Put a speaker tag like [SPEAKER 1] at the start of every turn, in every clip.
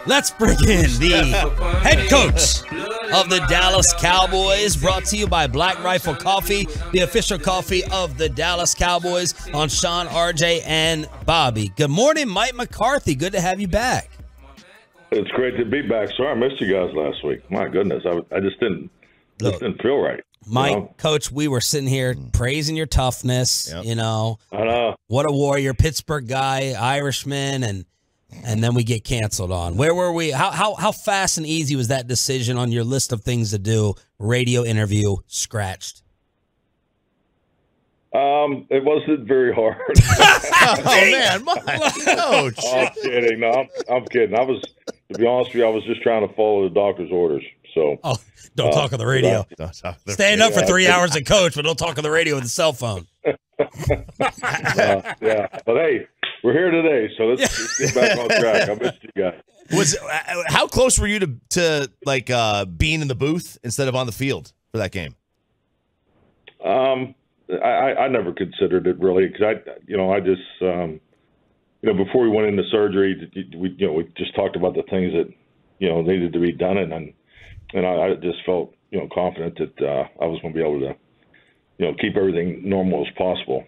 [SPEAKER 1] Let's bring in the head coach of the Dallas Cowboys, brought to you by Black Rifle Coffee, the official coffee of the Dallas Cowboys, on Sean, RJ, and Bobby. Good morning, Mike McCarthy. Good to have you back.
[SPEAKER 2] It's great to be back. Sorry I missed you guys last week. My goodness, I just didn't feel right.
[SPEAKER 1] Mike, Coach, we were sitting here praising your toughness. Yep.
[SPEAKER 2] I know.
[SPEAKER 1] What a warrior, Pittsburgh guy, Irishman, and then we get canceled on. Where were we? How fast and easy was that decision on your list of things to do? Radio interview scratched.
[SPEAKER 2] It wasn't very hard.
[SPEAKER 3] Oh man, Coach.
[SPEAKER 2] I'm kidding. No, I'm kidding. To be honest with you, I was just trying to follow the doctor's orders. So,
[SPEAKER 1] don't talk on the radio. Stand up for 3 hours and coach, but don't talk on the radio with a cell phone.
[SPEAKER 2] Yeah, but hey, we're here today, so let's get back on track. I missed you guys.
[SPEAKER 3] How close were you to being in the booth instead of on the field for that game?
[SPEAKER 2] I never considered it really, because I just before we went into surgery, we just talked about the things that needed to be done, and I just felt confident that I was going to be able to keep everything normal as possible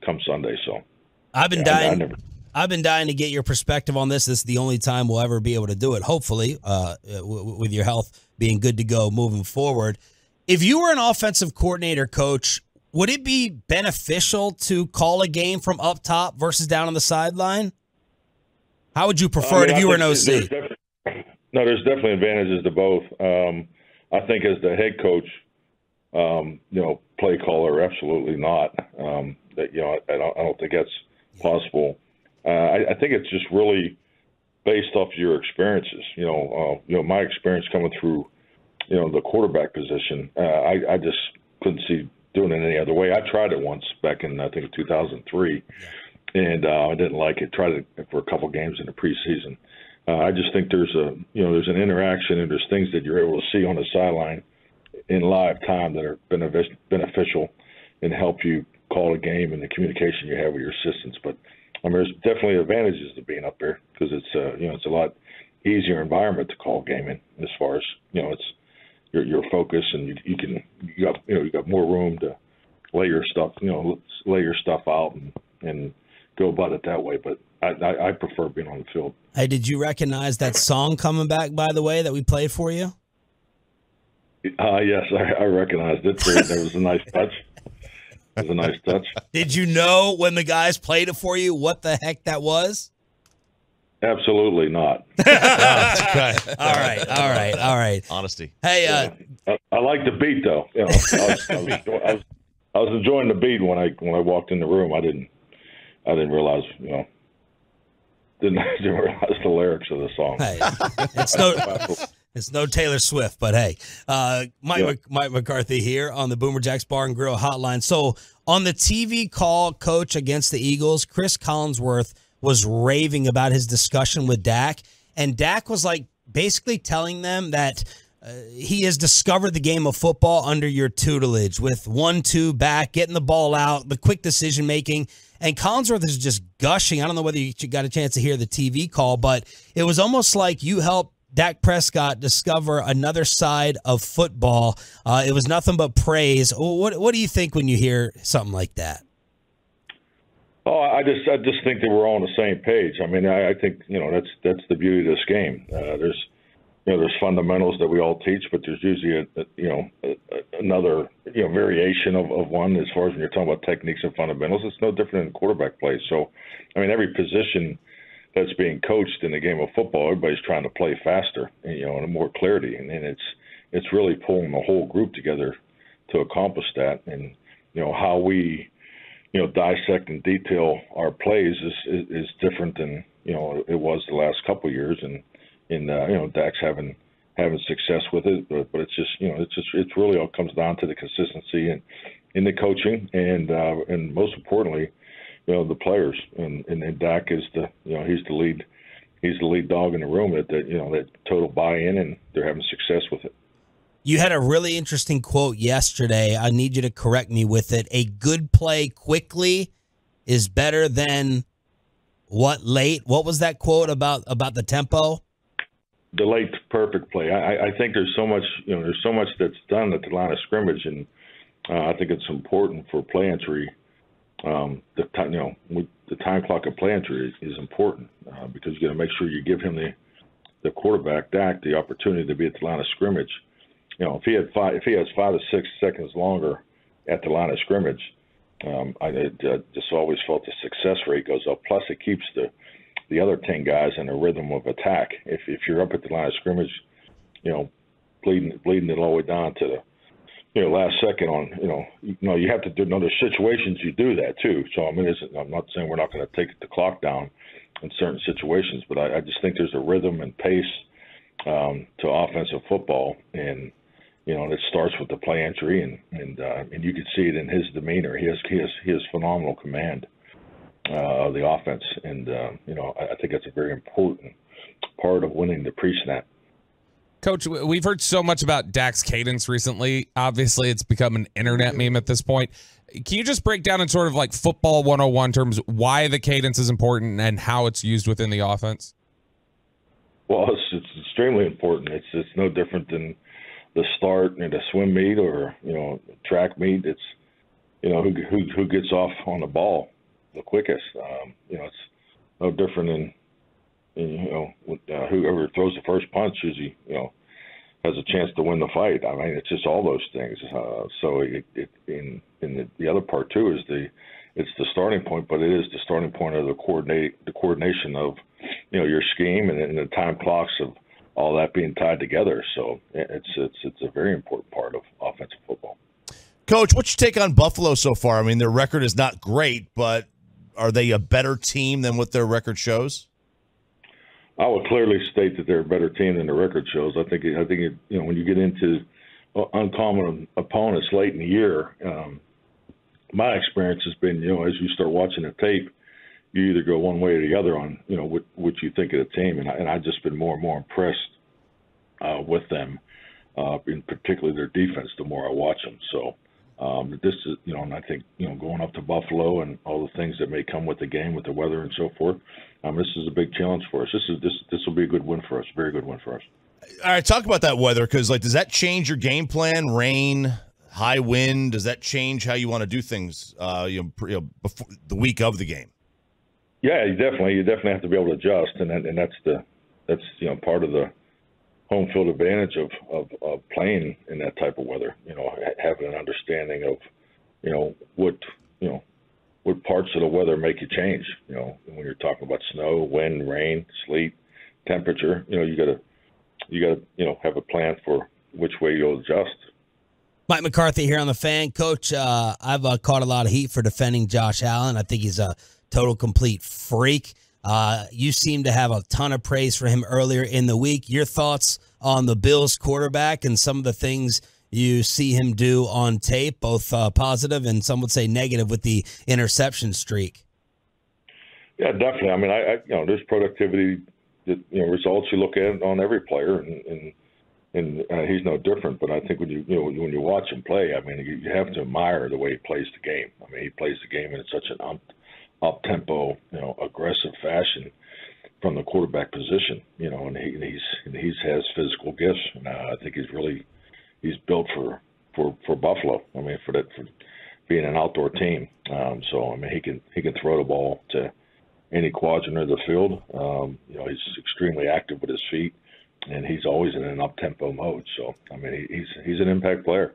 [SPEAKER 2] come Sunday. So
[SPEAKER 1] I've been dying to get your perspective on this. This is the only time we'll ever be able to do it, hopefully, with your health being good to go moving forward. If you were an offensive coordinator, Coach, would it be beneficial to call a game from up top versus down on the sideline? How would you prefer it if you were an OC?
[SPEAKER 2] There's definitely advantages to both. I think as the head coach, play caller, absolutely not. I don't think that's possible. I think it's just really based off your experiences. My experience coming through, the quarterback position, I just couldn't see doing it any other way. I tried it once back in, I think, 2003, and I didn't like it. Tried it for a couple games in the preseason. I just think there's an interaction, and there's things that you're able to see on the sideline in live time that are beneficial and help you call a game and the communication you have with your assistants. But there's definitely advantages to being up there, because it's a lot easier environment to call game in, as far as it's your focus, and you got more room to lay your stuff out and go about it that way. But I prefer being on the field.
[SPEAKER 1] Hey, did you recognize that song coming back, by the way, that we played for you?
[SPEAKER 2] Yes, I recognized it. There was a nice touch. It was a nice touch.
[SPEAKER 1] Did you know when the guys played it for you what the heck that was?
[SPEAKER 2] Absolutely not.
[SPEAKER 3] Okay.
[SPEAKER 1] All right.
[SPEAKER 3] Honesty.
[SPEAKER 1] Hey,
[SPEAKER 2] I like the beat though. I was enjoying the beat when I walked in the room. I didn't realize didn't realize the lyrics of the song.
[SPEAKER 1] Hey, it's no Taylor Swift, but hey, Mike McCarthy here on the Boomer Jacks Bar and Grill Hotline. So on the TV call, Coach, against the Eagles, Chris Collinsworth was raving about his discussion with Dak, and Dak was basically telling them that he has discovered the game of football under your tutelage, with 1-2 back, getting the ball out, the quick decision making. And Collinsworth is just gushing. I don't know whether you got a chance to hear the TV call, but it was almost like you helped Dak Prescott discover another side of football. It was nothing but praise. What do you think when you hear something like that?
[SPEAKER 2] Oh, I just think that we're all on the same page. I think that's the beauty of this game. There's fundamentals that we all teach, but there's usually another variation of one, as far as when you're talking about techniques and fundamentals. It's no different in quarterback play. So, every position that's being coached in the game of football, everybody's trying to play faster, and more clarity, and it's really pulling the whole group together to accomplish that. And how we dissect and detail our plays is different than it was the last couple of years, and Dak's having success with it, but it's just it's really all comes down to the consistency and in the coaching, and most importantly, the players, and Dak is he's the lead dog in the room that total buy-in, and they're having success with it.
[SPEAKER 1] You had a really interesting quote yesterday. I need you to correct me with it. A good play quickly is better than what late? What was that quote about the tempo?
[SPEAKER 2] the late perfect play. I think there's so much that's done at the line of scrimmage, and I think it's important for play entry. The time clock of play entry is important because you got to make sure you give him the quarterback Dak the opportunity to be at the line of scrimmage. If he has 5 to 6 seconds longer at the line of scrimmage, I just always felt the success rate goes up. Plus, it keeps the other 10 guys in a rhythm of attack. If you're up at the line of scrimmage, bleeding it all the way down to the last second on, you have to do. There's situations you do that too. So I'm not saying we're not going to take the clock down in certain situations, but I just think there's a rhythm and pace to offensive football, and it starts with the play entry, and you can see it in his demeanor. He has phenomenal command of the offense, and I think that's a very important part of winning the pre-snap.
[SPEAKER 4] Coach, we've heard so much about Dak's cadence recently. Obviously, it's become an internet meme at this point. Can you just break down in sort of like football 101 terms why the cadence is important and how it's used within the offense?
[SPEAKER 2] Well, it's extremely important. It's no different than the start in a swim meet or track meet. It's who gets off on the ball the quickest. It's no different than whoever throws the first punch usually has a chance to win the fight. I mean, it's just all those things. So the other part too is it's the starting point, but it is the starting point of the coordination of your scheme and the time clocks of all that being tied together. So it's a very important part of offensive football.
[SPEAKER 3] Coach, what's your take on Buffalo so far? I mean, their record is not great, but are they a better team than what their record shows?
[SPEAKER 2] I would clearly state that they're a better team than the record shows. I think when you get into uncommon opponents late in the year, my experience has been as you start watching the tape, you either go one way or the other on what you think of the team, and I've just been more and more impressed with them, in particular their defense. The more I watch them, so this is and I think going up to Buffalo and all the things that may come with the game, with the weather and so forth. This is a big challenge for us. This will be a good win for us. Very good win for us.
[SPEAKER 3] All right, talk about that weather, because does that change your game plan? Rain, high wind, does that change how you want to do things? Before the week of the game.
[SPEAKER 2] Yeah, you definitely have to be able to adjust, and that's part of the home field advantage of playing in that type of weather. Having an understanding of what parts of the weather make you change. When you're talking about snow, wind, rain, sleet, temperature, you gotta have a plan for which way you'll adjust.
[SPEAKER 1] Mike McCarthy here on the Fan. Coach, I've caught a lot of heat for defending Josh Allen. I think he's a total complete freak. You seem to have a ton of praise for him earlier in the week. Your thoughts on the Bills quarterback and some of the things you see him do on tape, both positive and some would say negative with the interception streak?
[SPEAKER 2] Yeah, definitely. I mean, there's productivity results you look at on every player, and he's no different. But I think when you watch him play, I mean, you have to admire the way he plays the game. I mean, he plays the game in such an up-tempo, aggressive fashion from the quarterback position, and he has physical gifts, and I think he's built for Buffalo. I mean, for being an outdoor team. So I mean, he can throw the ball to any quadrant of the field. He's extremely active with his feet, and he's always in an up-tempo mode. So I mean, he's an impact player.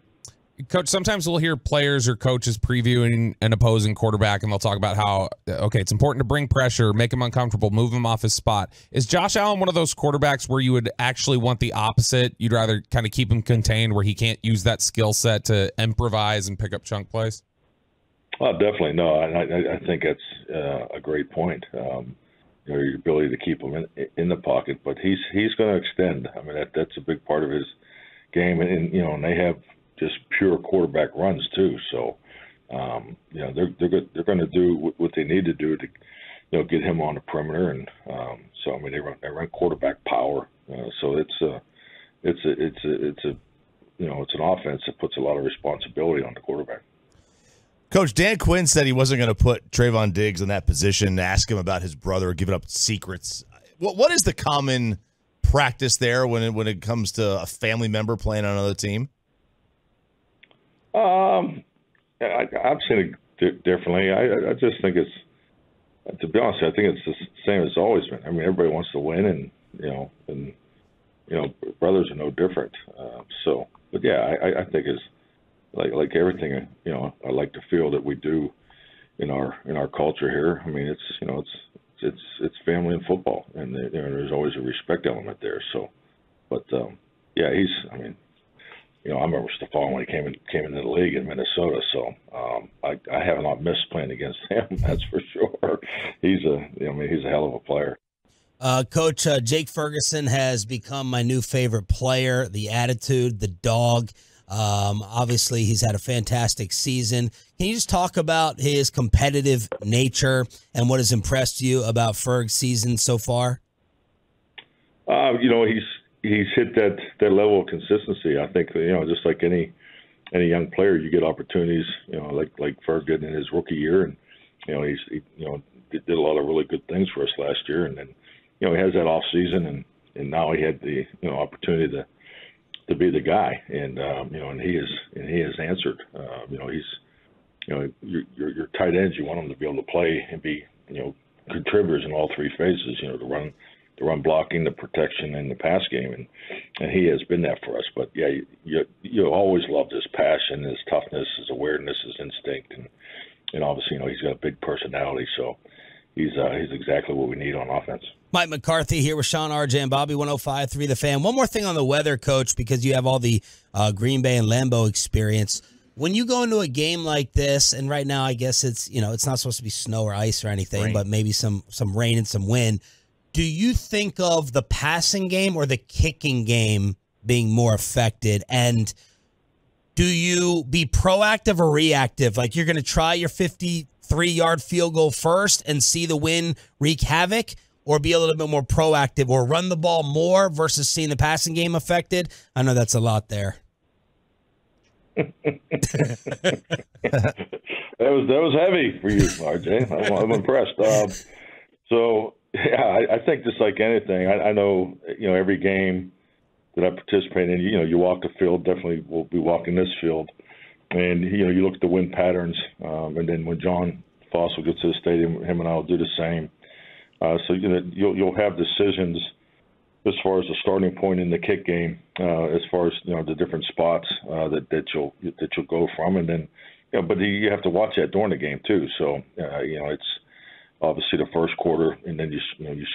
[SPEAKER 4] Coach, sometimes we'll hear players or coaches previewing an opposing quarterback, and they'll talk about how, okay, it's important to bring pressure, make him uncomfortable, move him off his spot. Is Josh Allen one of those quarterbacks where you would actually want the opposite? You'd rather kind of keep him contained where he can't use that skill set to improvise and pick up chunk plays?
[SPEAKER 2] Oh, definitely. No, I think that's a great point. Your ability to keep him in the pocket, but he's going to extend. I mean, that's a big part of his game, and they have just pure quarterback runs too. So, they're going to do what they need to do to, get him on the perimeter. And so, I mean, they run quarterback power. So it's an offense that puts a lot of responsibility on the quarterback.
[SPEAKER 3] Coach, Dan Quinn said he wasn't going to put Trayvon Diggs in that position, ask him about his brother, giving up secrets. What is the common practice there when it comes to a family member playing on another team?
[SPEAKER 2] I've seen it differently. I just think it's, to be honest, I think it's the same as it's always been. I mean, everybody wants to win, and brothers are no different. But yeah, I think it's like everything. I like to feel that we do in our culture here. I mean, it's family and football, and there's always a respect element there. So, but yeah, I remember Stephon when he came into the league in Minnesota. So I have not missed playing against him. That's for sure. He's a hell of a player.
[SPEAKER 1] Coach, Jake Ferguson has become my new favorite player. The attitude, the dog. Obviously, he's had a fantastic season. Can you just talk about his competitive nature and what has impressed you about Ferg's season so far?
[SPEAKER 2] He's hit that level of consistency. I think, just like any young player, you get opportunities, like Ferg did in his rookie year, and he did a lot of really good things for us last year, and then he has that off season, and now he had the opportunity to be the guy, and he has answered. Your tight ends, you want them to be able to play and be contributors in all three phases. The run blocking, the protection, and the pass game, and he has been that for us. But yeah, you always loved his passion, his toughness, his awareness, his instinct, and obviously he's got a big personality, so he's exactly what we need on offense.
[SPEAKER 1] Mike McCarthy here with Sean, RJ, and Bobby 105.3 The Fan. One more thing on the weather, Coach, because you have all the Green Bay and Lambeau experience. When you go into a game like this, and right now I guess it's not supposed to be snow or ice or anything, but maybe some rain and some wind. Do you think of the passing game or the kicking game being more affected? And do you be proactive or reactive? Like you're going to try your 53-yard field goal first and see the wind wreak havoc, or be a little bit more proactive or run the ball more versus seeing the passing game affected? I know that's a lot there.
[SPEAKER 2] That was heavy for you, RJ. I'm impressed. Yeah, I think just like anything, I know, every game that I participate in, you walk the field, definitely we'll be walking this field, and, you look at the wind patterns, and then when John Fossil gets to the stadium, him and I will do the same. So, you'll have decisions as far as the starting point in the kick game, as far as, the different spots that you'll go from, and then, but you have to watch that during the game too. So, it's obviously the first quarter, and then you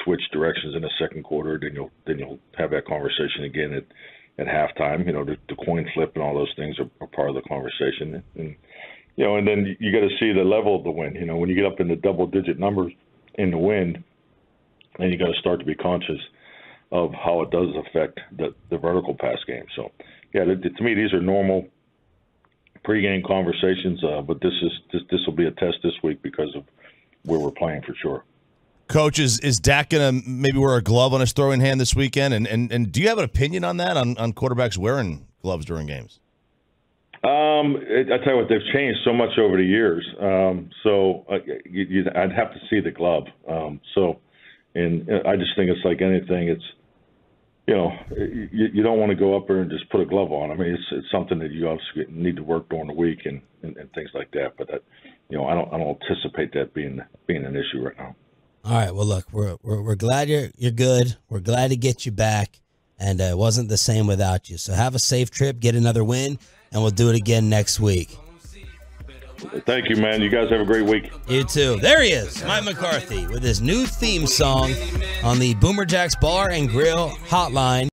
[SPEAKER 2] switch directions in the second quarter. Then you'll have that conversation again at halftime. The coin flip and all those things are part of the conversation, and then you got to see the level of the wind. When you get up in the double-digit numbers in the wind, then you got to start to be conscious of how it does affect the vertical pass game. So, yeah, to me these are normal pregame conversations, but this will be a test this week because of where we're playing for sure.
[SPEAKER 3] Coach, is Dak going to maybe wear a glove on his throwing hand this weekend? And do you have an opinion on that, on quarterbacks wearing gloves during games?
[SPEAKER 2] I tell you what, they've changed so much over the years. I'd have to see the glove. And I just think it's like anything. It's, you don't want to go up there and just put a glove on. I mean, it's something that you obviously need to work during the week and things like that. But I don't anticipate that being an issue right now.
[SPEAKER 1] All right. Well, look, we're glad you're good. We're glad to get you back, and it wasn't the same without you. So have a safe trip, get another win, and we'll do it again next week.
[SPEAKER 2] Thank you, man. You guys have a great week.
[SPEAKER 1] You too. There he is, Mike McCarthy, with his new theme song on the Boomer Jacks Bar and Grill Hotline.